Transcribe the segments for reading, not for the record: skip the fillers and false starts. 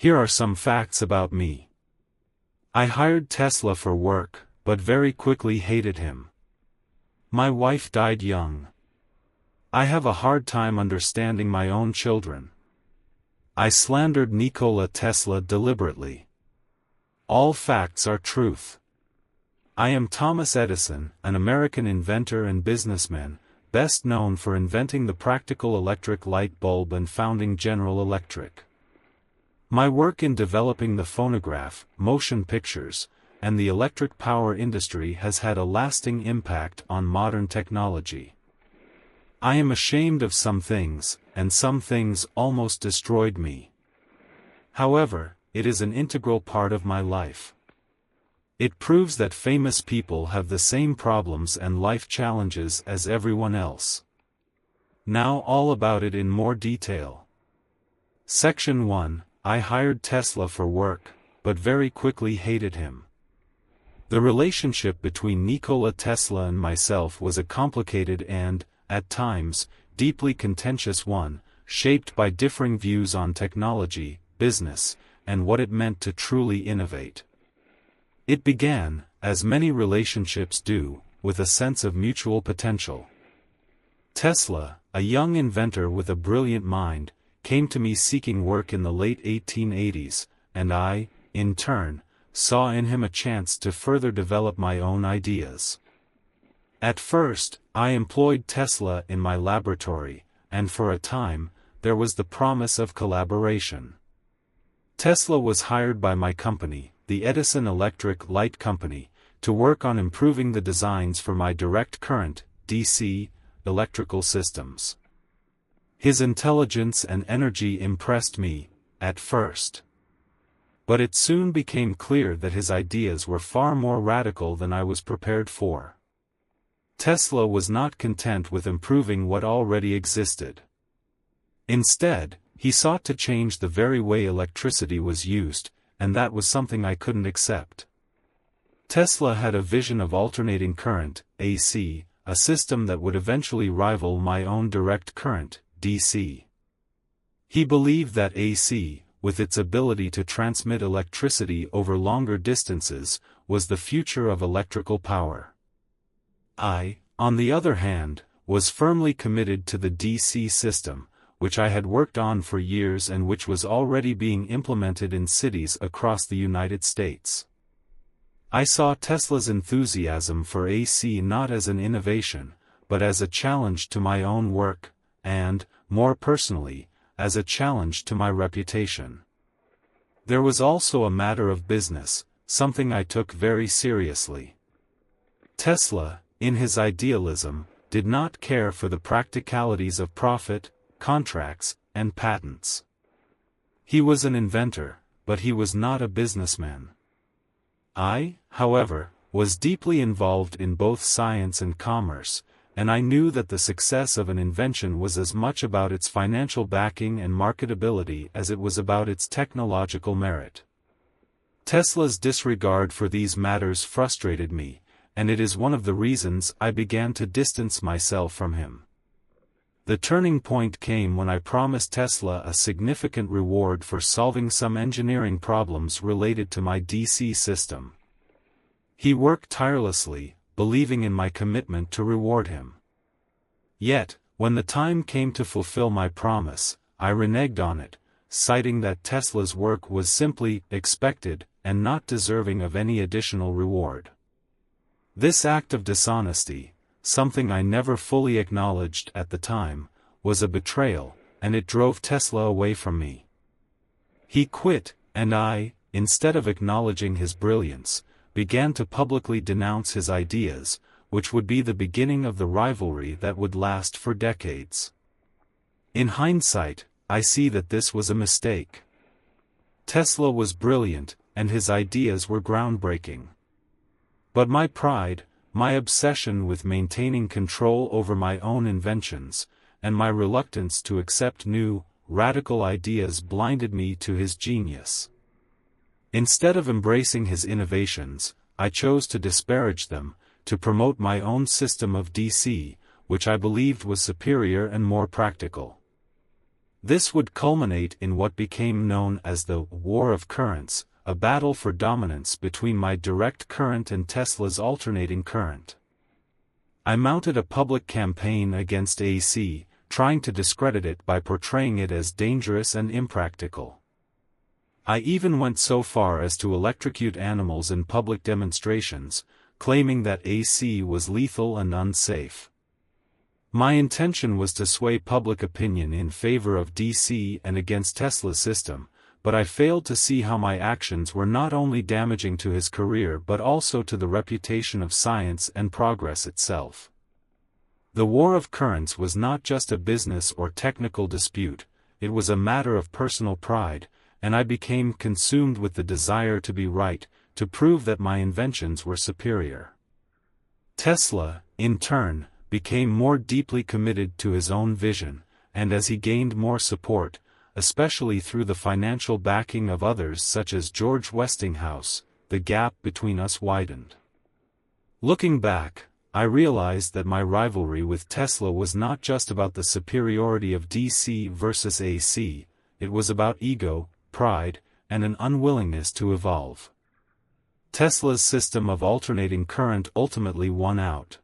Here are some facts about me. I hired Tesla for work, but very quickly hated him. My wife died young. I have a hard time understanding my own children. I slandered Nikola Tesla deliberately. All facts are truth. I am Thomas Edison, an American inventor and businessman, best known for inventing the practical electric light bulb and founding General Electric. My work in developing the phonograph, motion pictures, and the electric power industry has had a lasting impact on modern technology. I am ashamed of some things, and some things almost destroyed me. However, it is an integral part of my life. It proves that famous people have the same problems and life challenges as everyone else. Now all about it in more detail. Section 1. I hired Tesla for work, but very quickly hated him. The relationship between Nikola Tesla and myself was a complicated and, at times, deeply contentious one, shaped by differing views on technology, business, and what it meant to truly innovate. It began, as many relationships do, with a sense of mutual potential. Tesla, a young inventor with a brilliant mind, came to me seeking work in the late 1880s, and I, in turn, saw in him a chance to further develop my own ideas. At first, I employed Tesla in my laboratory, and for a time, there was the promise of collaboration. Tesla was hired by my company, the Edison Electric Light Company, to work on improving the designs for my direct current, DC, electrical systems. His intelligence and energy impressed me, at first. But it soon became clear that his ideas were far more radical than I was prepared for. Tesla was not content with improving what already existed. Instead, he sought to change the very way electricity was used, and that was something I couldn't accept. Tesla had a vision of alternating current, AC, a system that would eventually rival my own direct current, DC. He believed that AC, with its ability to transmit electricity over longer distances, was the future of electrical power. I, on the other hand, was firmly committed to the DC system, which I had worked on for years and which was already being implemented in cities across the United States. I saw Tesla's enthusiasm for AC not as an innovation, but as a challenge to my own work, and, more personally, as a challenge to my reputation. There was also a matter of business, something I took very seriously. Tesla, in his idealism, did not care for the practicalities of profit, contracts, and patents. He was an inventor, but he was not a businessman. I, however, was deeply involved in both science and commerce, and I knew that the success of an invention was as much about its financial backing and marketability as it was about its technological merit. Tesla's disregard for these matters frustrated me, and it is one of the reasons I began to distance myself from him. The turning point came when I promised Tesla a significant reward for solving some engineering problems related to my DC system. He worked tirelessly, believing in my commitment to reward him. Yet, when the time came to fulfill my promise, I reneged on it, citing that Tesla's work was simply expected and not deserving of any additional reward. This act of dishonesty, something I never fully acknowledged at the time, was a betrayal, and it drove Tesla away from me. He quit, and I, instead of acknowledging his brilliance, began to publicly denounce his ideas, which would be the beginning of the rivalry that would last for decades. In hindsight, I see that this was a mistake. Tesla was brilliant, and his ideas were groundbreaking. But my pride, my obsession with maintaining control over my own inventions, and my reluctance to accept new, radical ideas blinded me to his genius. Instead of embracing his innovations, I chose to disparage them, to promote my own system of DC, which I believed was superior and more practical. This would culminate in what became known as the War of Currents, a battle for dominance between my direct current and Tesla's alternating current. I mounted a public campaign against AC, trying to discredit it by portraying it as dangerous and impractical. I even went so far as to electrocute animals in public demonstrations, claiming that AC was lethal and unsafe. My intention was to sway public opinion in favor of DC and against Tesla's system, but I failed to see how my actions were not only damaging to his career but also to the reputation of science and progress itself. The War of Currents was not just a business or technical dispute, it was a matter of personal pride, and I became consumed with the desire to be right, to prove that my inventions were superior. Tesla, in turn, became more deeply committed to his own vision, and as he gained more support, especially through the financial backing of others such as George Westinghouse, the gap between us widened. Looking back, I realized that my rivalry with Tesla was not just about the superiority of DC versus AC, it was about ego, pride, and an unwillingness to evolve. Tesla's system of alternating current ultimately won out.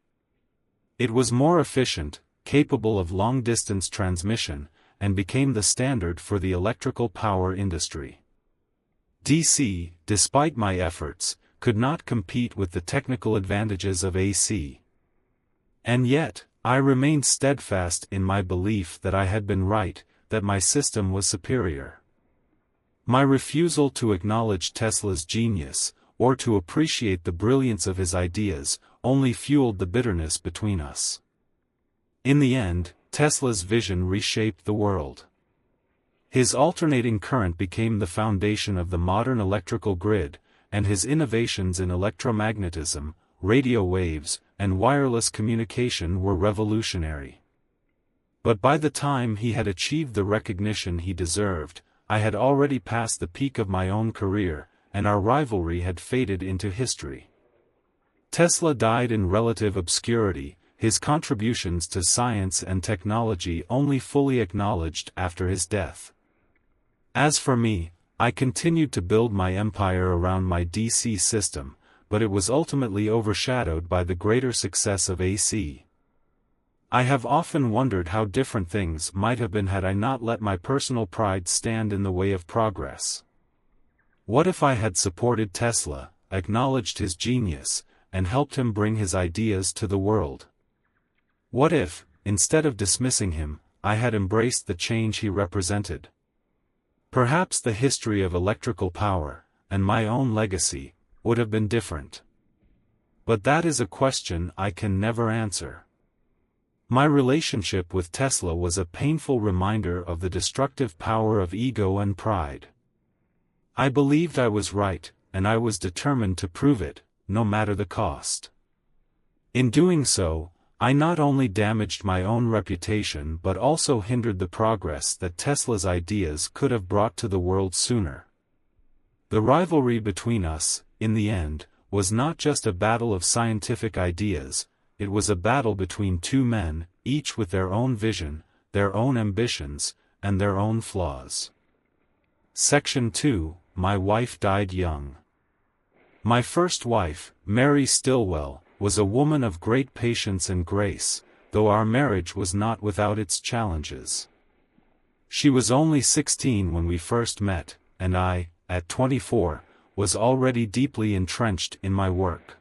It was more efficient, capable of long-distance transmission, and became the standard for the electrical power industry. DC, despite my efforts, could not compete with the technical advantages of AC. And yet, I remained steadfast in my belief that I had been right, that my system was superior. My refusal to acknowledge Tesla's genius, or to appreciate the brilliance of his ideas, only fueled the bitterness between us. In the end, Tesla's vision reshaped the world. His alternating current became the foundation of the modern electrical grid, and his innovations in electromagnetism, radio waves, and wireless communication were revolutionary. But by the time he had achieved the recognition he deserved, I had already passed the peak of my own career, and our rivalry had faded into history. Tesla died in relative obscurity, his contributions to science and technology only fully acknowledged after his death. As for me, I continued to build my empire around my DC system, but it was ultimately overshadowed by the greater success of AC. I have often wondered how different things might have been had I not let my personal pride stand in the way of progress. What if I had supported Tesla, acknowledged his genius, and helped him bring his ideas to the world? What if, instead of dismissing him, I had embraced the change he represented? Perhaps the history of electrical power, and my own legacy, would have been different. But that is a question I can never answer. My relationship with Tesla was a painful reminder of the destructive power of ego and pride. I believed I was right, and I was determined to prove it, no matter the cost. In doing so, I not only damaged my own reputation but also hindered the progress that Tesla's ideas could have brought to the world sooner. The rivalry between us, in the end, was not just a battle of scientific ideas, it was a battle between two men, each with their own vision, their own ambitions, and their own flaws. Section 2, My wife died young. My first wife, Mary Stilwell, was a woman of great patience and grace, though our marriage was not without its challenges. She was only 16 when we first met, and I, at 24, was already deeply entrenched in my work.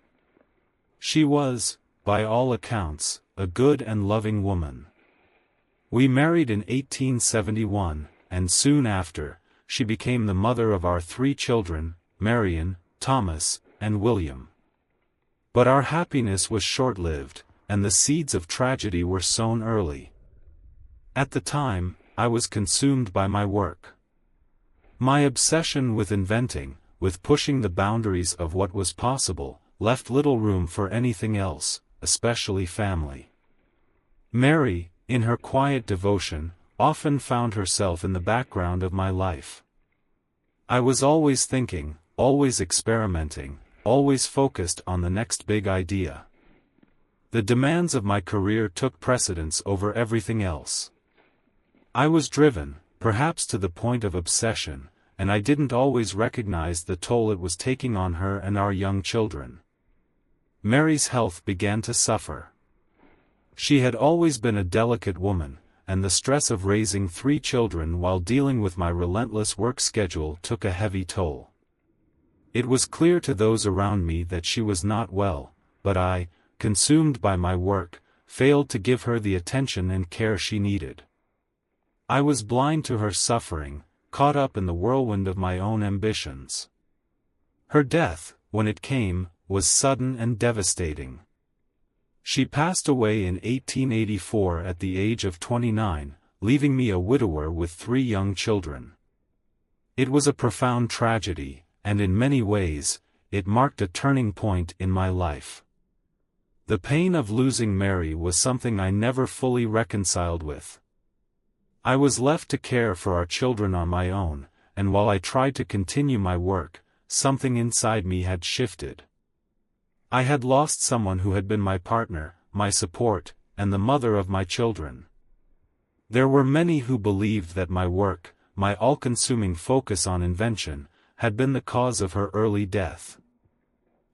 She was, by all accounts, a good and loving woman. We married in 1871, and soon after, she became the mother of our 3 children, Marion, Thomas, and William. But our happiness was short-lived, and the seeds of tragedy were sown early. At the time, I was consumed by my work. My obsession with inventing, with pushing the boundaries of what was possible, left little room for anything else, especially family. Mary, in her quiet devotion, often found herself in the background of my life. I was always thinking, always experimenting, always focused on the next big idea. The demands of my career took precedence over everything else. I was driven, perhaps to the point of obsession, and I didn't always recognize the toll it was taking on her and our young children. Mary's health began to suffer. She had always been a delicate woman, and the stress of raising 3 children while dealing with my relentless work schedule took a heavy toll. It was clear to those around me that she was not well, but I, consumed by my work, failed to give her the attention and care she needed. I was blind to her suffering, caught up in the whirlwind of my own ambitions. Her death, when it came, was sudden and devastating. She passed away in 1884 at the age of 29, leaving me a widower with 3 young children. It was a profound tragedy, and in many ways, it marked a turning point in my life. The pain of losing Mary was something I never fully reconciled with. I was left to care for our children on my own, and while I tried to continue my work, something inside me had shifted. I had lost someone who had been my partner, my support, and the mother of my children. There were many who believed that my work, my all-consuming focus on invention, had been the cause of her early death.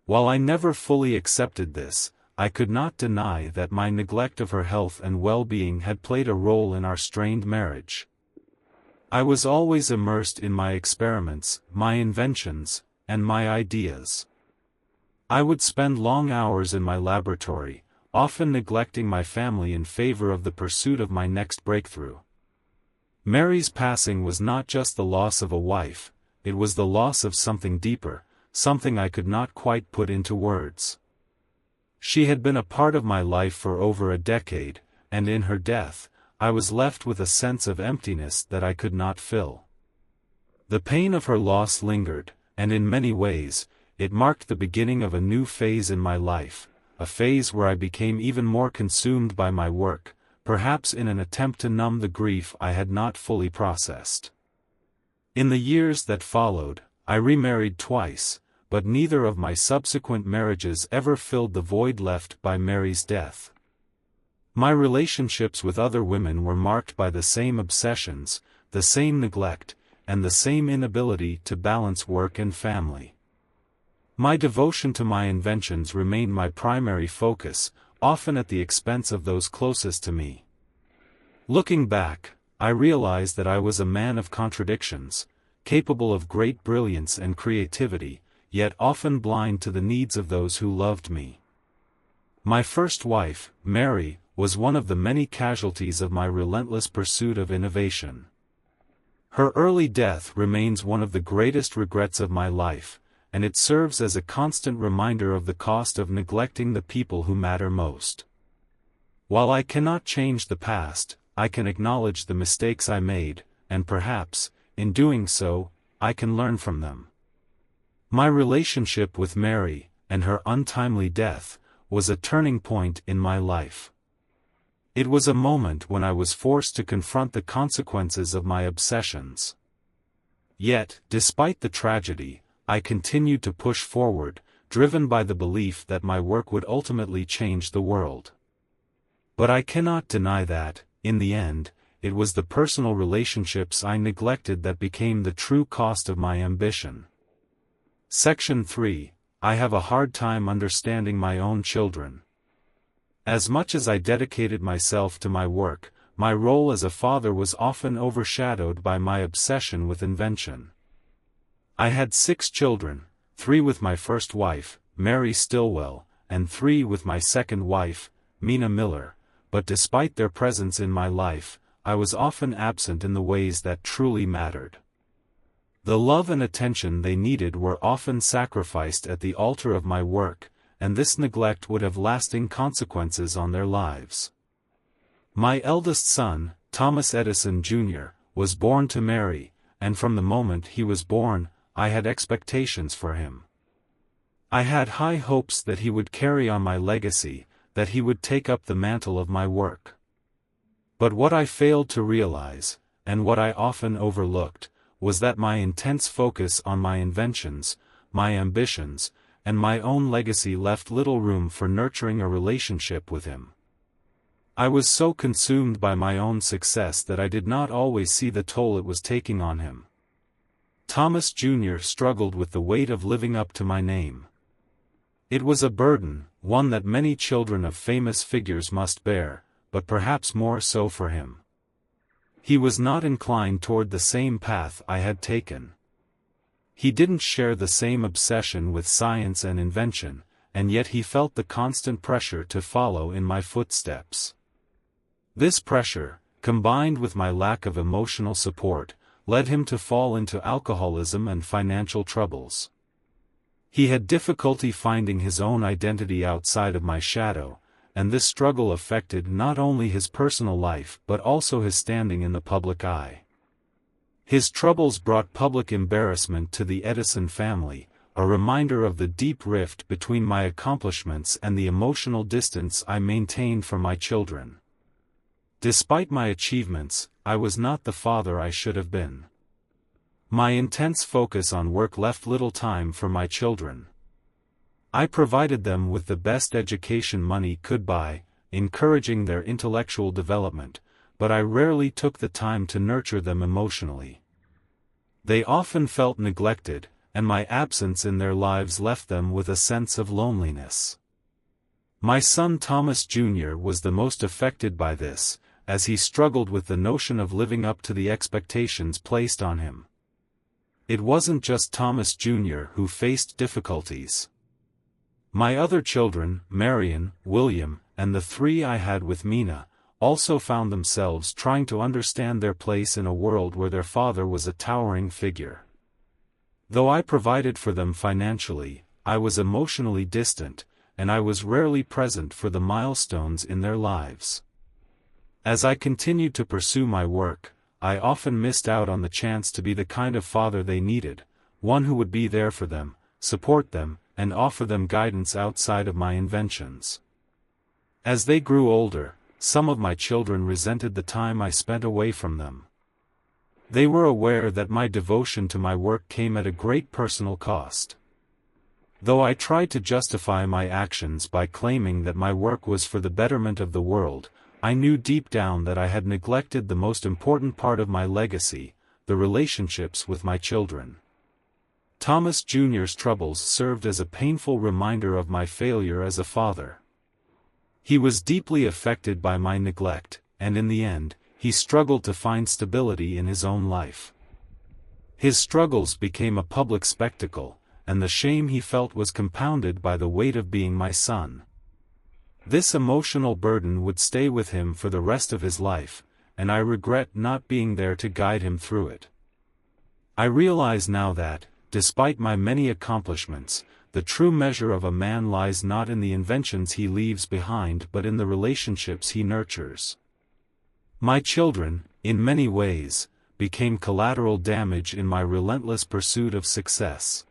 While I never fully accepted this, I could not deny that my neglect of her health and well-being had played a role in our strained marriage. I was always immersed in my experiments, my inventions, and my ideas. I would spend long hours in my laboratory, often neglecting my family in favor of the pursuit of my next breakthrough. Mary's passing was not just the loss of a wife, it was the loss of something deeper, something I could not quite put into words. She had been a part of my life for over a decade, and in her death, I was left with a sense of emptiness that I could not fill. The pain of her loss lingered, and in many ways, it marked the beginning of a new phase in my life, a phase where I became even more consumed by my work, perhaps in an attempt to numb the grief I had not fully processed. In the years that followed, I remarried twice, but neither of my subsequent marriages ever filled the void left by Mary's death. My relationships with other women were marked by the same obsessions, the same neglect, and the same inability to balance work and family. My devotion to my inventions remained my primary focus, often at the expense of those closest to me. Looking back, I realized that I was a man of contradictions, capable of great brilliance and creativity, yet often blind to the needs of those who loved me. My first wife, Mary, was one of the many casualties of my relentless pursuit of innovation. Her early death remains one of the greatest regrets of my life, and it serves as a constant reminder of the cost of neglecting the people who matter most. While I cannot change the past, I can acknowledge the mistakes I made, and perhaps, in doing so, I can learn from them. My relationship with Mary, and her untimely death, was a turning point in my life. It was a moment when I was forced to confront the consequences of my obsessions. Yet, despite the tragedy, I continued to push forward, driven by the belief that my work would ultimately change the world. But I cannot deny that, in the end, it was the personal relationships I neglected that became the true cost of my ambition. Section 3. I have a hard time understanding my own children. As much as I dedicated myself to my work, my role as a father was often overshadowed by my obsession with invention. I had 6 children, 3 with my first wife, Mary Stilwell, and 3 with my second wife, Mina Miller, but despite their presence in my life, I was often absent in the ways that truly mattered. The love and attention they needed were often sacrificed at the altar of my work, and this neglect would have lasting consequences on their lives. My eldest son, Thomas Edison Jr., was born to Mary, and from the moment he was born, I had expectations for him. I had high hopes that he would carry on my legacy, that he would take up the mantle of my work. But what I failed to realize, and what I often overlooked, was that my intense focus on my inventions, my ambitions, and my own legacy left little room for nurturing a relationship with him. I was so consumed by my own success that I did not always see the toll it was taking on him. Thomas Jr. struggled with the weight of living up to my name. It was a burden, one that many children of famous figures must bear, but perhaps more so for him. He was not inclined toward the same path I had taken. He didn't share the same obsession with science and invention, and yet he felt the constant pressure to follow in my footsteps. This pressure, combined with my lack of emotional support, led him to fall into alcoholism and financial troubles. He had difficulty finding his own identity outside of my shadow, and this struggle affected not only his personal life but also his standing in the public eye. His troubles brought public embarrassment to the Edison family, a reminder of the deep rift between my accomplishments and the emotional distance I maintained from my children. Despite my achievements, I was not the father I should have been. My intense focus on work left little time for my children. I provided them with the best education money could buy, encouraging their intellectual development, but I rarely took the time to nurture them emotionally. They often felt neglected, and my absence in their lives left them with a sense of loneliness. My son Thomas Jr. was the most affected by this, as he struggled with the notion of living up to the expectations placed on him. It wasn't just Thomas Jr. who faced difficulties. My other children, Marion, William, and the three I had with Mina, also found themselves trying to understand their place in a world where their father was a towering figure. Though I provided for them financially, I was emotionally distant, and I was rarely present for the milestones in their lives. As I continued to pursue my work, I often missed out on the chance to be the kind of father they needed, one who would be there for them, support them, and offer them guidance outside of my inventions. As they grew older, some of my children resented the time I spent away from them. They were aware that my devotion to my work came at a great personal cost. Though I tried to justify my actions by claiming that my work was for the betterment of the world, I knew deep down that I had neglected the most important part of my legacy, the relationships with my children. Thomas Jr.'s troubles served as a painful reminder of my failure as a father. He was deeply affected by my neglect, and in the end, he struggled to find stability in his own life. His struggles became a public spectacle, and the shame he felt was compounded by the weight of being my son. This emotional burden would stay with him for the rest of his life, and I regret not being there to guide him through it. I realize now that, despite my many accomplishments, the true measure of a man lies not in the inventions he leaves behind but in the relationships he nurtures. My children, in many ways, became collateral damage in my relentless pursuit of success.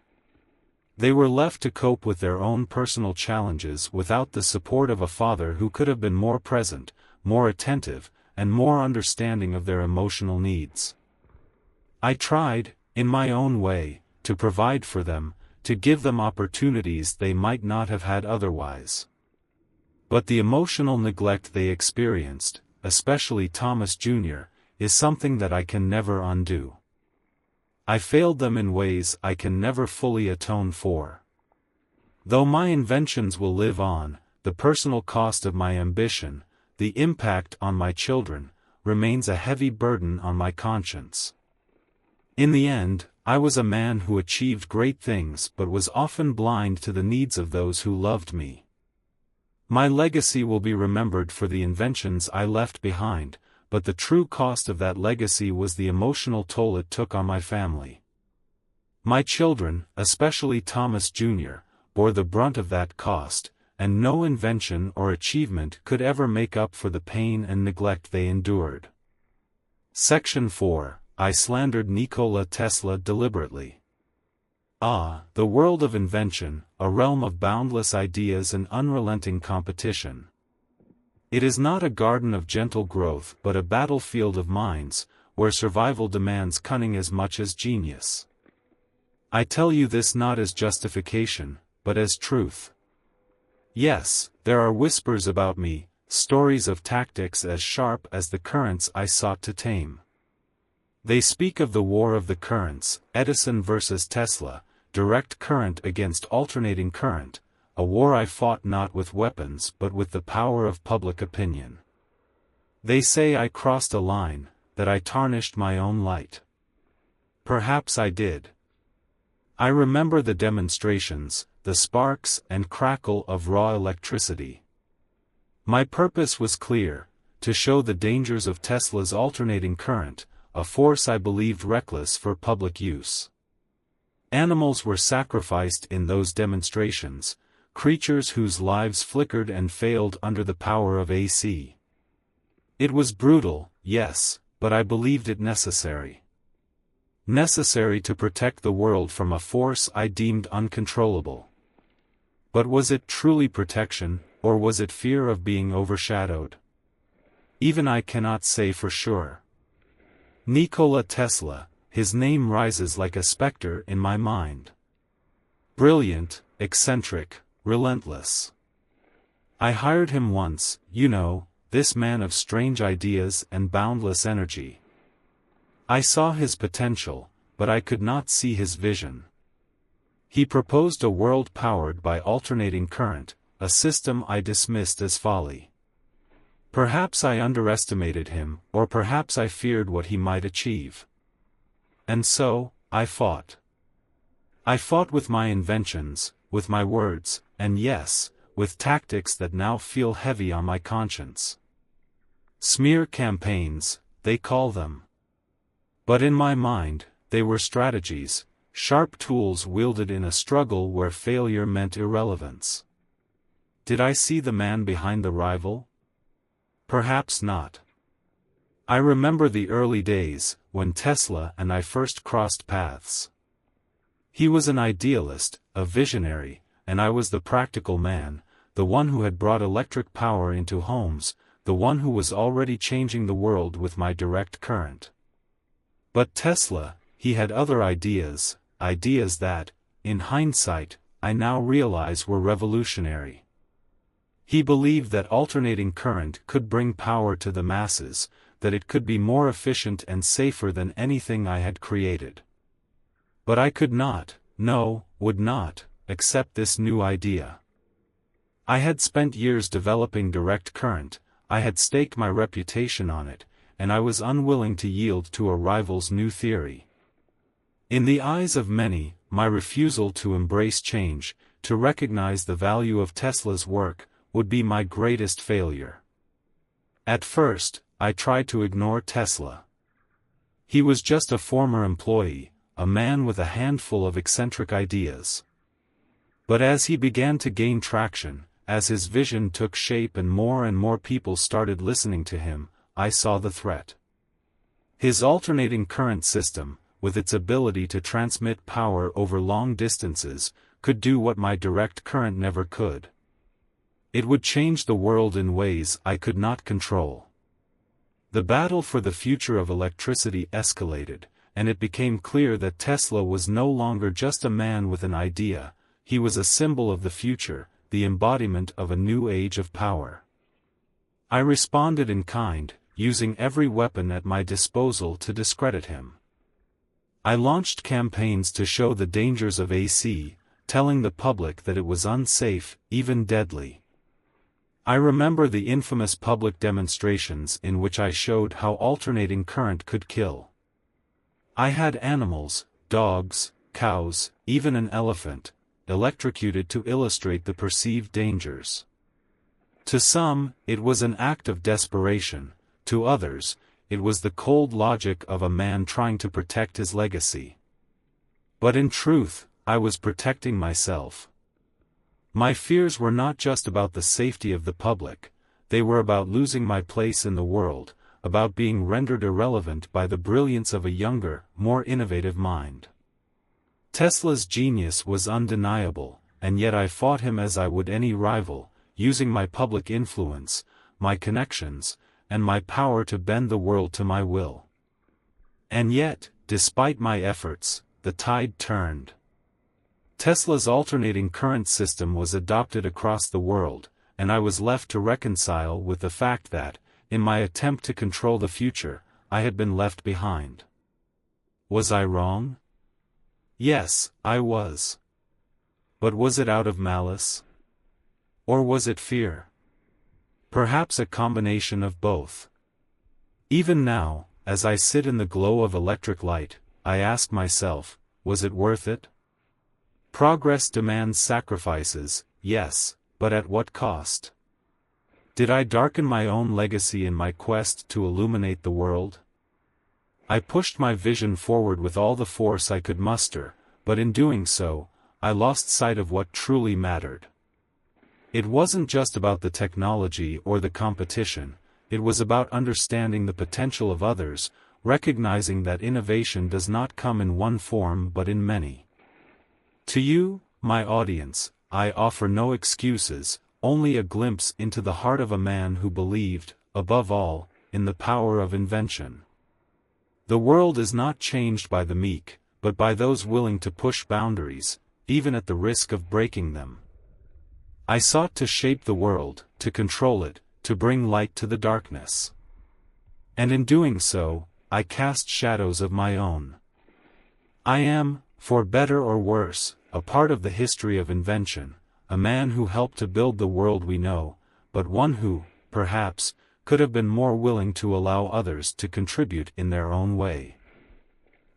They were left to cope with their own personal challenges without the support of a father who could have been more present, more attentive, and more understanding of their emotional needs. I tried, in my own way, to provide for them, to give them opportunities they might not have had otherwise. But the emotional neglect they experienced, especially Thomas Jr., is something that I can never undo. I failed them in ways I can never fully atone for. Though my inventions will live on, the personal cost of my ambition, the impact on my children, remains a heavy burden on my conscience. In the end, I was a man who achieved great things but was often blind to the needs of those who loved me. My legacy will be remembered for the inventions I left behind, but the true cost of that legacy was the emotional toll it took on my family. My children, especially Thomas Jr., bore the brunt of that cost, and no invention or achievement could ever make up for the pain and neglect they endured. Section 4. I slandered Nikola Tesla deliberately. The world of invention, a realm of boundless ideas and unrelenting competition. It is not a garden of gentle growth but a battlefield of minds, where survival demands cunning as much as genius. I tell you this not as justification, but as truth. Yes, there are whispers about me, stories of tactics as sharp as the currents I sought to tame. They speak of the war of the currents, Edison versus Tesla, direct current against alternating current, a war I fought not with weapons but with the power of public opinion. They say I crossed a line, that I tarnished my own light. Perhaps I did. I remember the demonstrations, the sparks and crackle of raw electricity. My purpose was clear, to show the dangers of Tesla's alternating current, a force I believed reckless for public use. Animals were sacrificed in those demonstrations, creatures whose lives flickered and failed under the power of AC. It was brutal, yes, but I believed it necessary. Necessary to protect the world from a force I deemed uncontrollable. But was it truly protection, or was it fear of being overshadowed? Even I cannot say for sure. Nikola Tesla, his name rises like a specter in my mind. Brilliant, eccentric, relentless. I hired him once, you know, this man of strange ideas and boundless energy. I saw his potential, but I could not see his vision. He proposed a world powered by alternating current, a system I dismissed as folly. Perhaps I underestimated him, or perhaps I feared what he might achieve. And so, I fought. I fought with my inventions, with my words, and yes, with tactics that now feel heavy on my conscience. Smear campaigns, they call them. But in my mind, they were strategies, sharp tools wielded in a struggle where failure meant irrelevance. Did I see the man behind the rival? Perhaps not. I remember the early days, when Tesla and I first crossed paths. He was an idealist, a visionary, and I was the practical man, the one who had brought electric power into homes, the one who was already changing the world with my direct current. But Tesla, he had other ideas, ideas that, in hindsight, I now realize were revolutionary. He believed that alternating current could bring power to the masses, that it could be more efficient and safer than anything I had created. But I could not, no, would not, accept this new idea. I had spent years developing direct current, I had staked my reputation on it, and I was unwilling to yield to a rival's new theory. In the eyes of many, my refusal to embrace change, to recognize the value of Tesla's work, would be my greatest failure. At first, I tried to ignore Tesla. He was just a former employee, a man with a handful of eccentric ideas. But as he began to gain traction, as his vision took shape and more people started listening to him, I saw the threat. His alternating current system, with its ability to transmit power over long distances, could do what my direct current never could. It would change the world in ways I could not control. The battle for the future of electricity escalated, and it became clear that Tesla was no longer just a man with an idea, he was a symbol of the future, the embodiment of a new age of power. I responded in kind, using every weapon at my disposal to discredit him. I launched campaigns to show the dangers of AC, telling the public that it was unsafe, even deadly. I remember the infamous public demonstrations in which I showed how alternating current could kill. I had animals, dogs, cows, even an elephant, electrocuted to illustrate the perceived dangers. To some, it was an act of desperation, to others, it was the cold logic of a man trying to protect his legacy. But in truth, I was protecting myself. My fears were not just about the safety of the public, they were about losing my place in the world, about being rendered irrelevant by the brilliance of a younger, more innovative mind. Tesla's genius was undeniable, and yet I fought him as I would any rival, using my public influence, my connections, and my power to bend the world to my will. And yet, despite my efforts, the tide turned. Tesla's alternating current system was adopted across the world, and I was left to reconcile with the fact that, in my attempt to control the future, I had been left behind. Was I wrong? Yes, I was. But was it out of malice? Or was it fear? Perhaps a combination of both. Even now, as I sit in the glow of electric light, I ask myself, was it worth it? Progress demands sacrifices, yes, but at what cost? Did I darken my own legacy in my quest to illuminate the world? I pushed my vision forward with all the force I could muster, but in doing so, I lost sight of what truly mattered. It wasn't just about the technology or the competition, it was about understanding the potential of others, recognizing that innovation does not come in one form but in many. To you, my audience, I offer no excuses, only a glimpse into the heart of a man who believed, above all, in the power of invention. The world is not changed by the meek, but by those willing to push boundaries, even at the risk of breaking them. I sought to shape the world, to control it, to bring light to the darkness. And in doing so, I cast shadows of my own. I am, for better or worse, a part of the history of invention, a man who helped to build the world we know, but one who, perhaps, could have been more willing to allow others to contribute in their own way.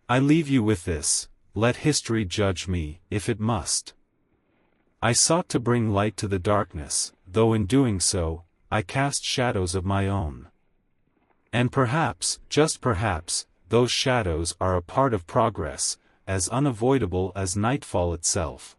I leave you with this: let history judge me, if it must. I sought to bring light to the darkness, though in doing so, I cast shadows of my own. And perhaps, just perhaps, those shadows are a part of progress, as unavoidable as nightfall itself.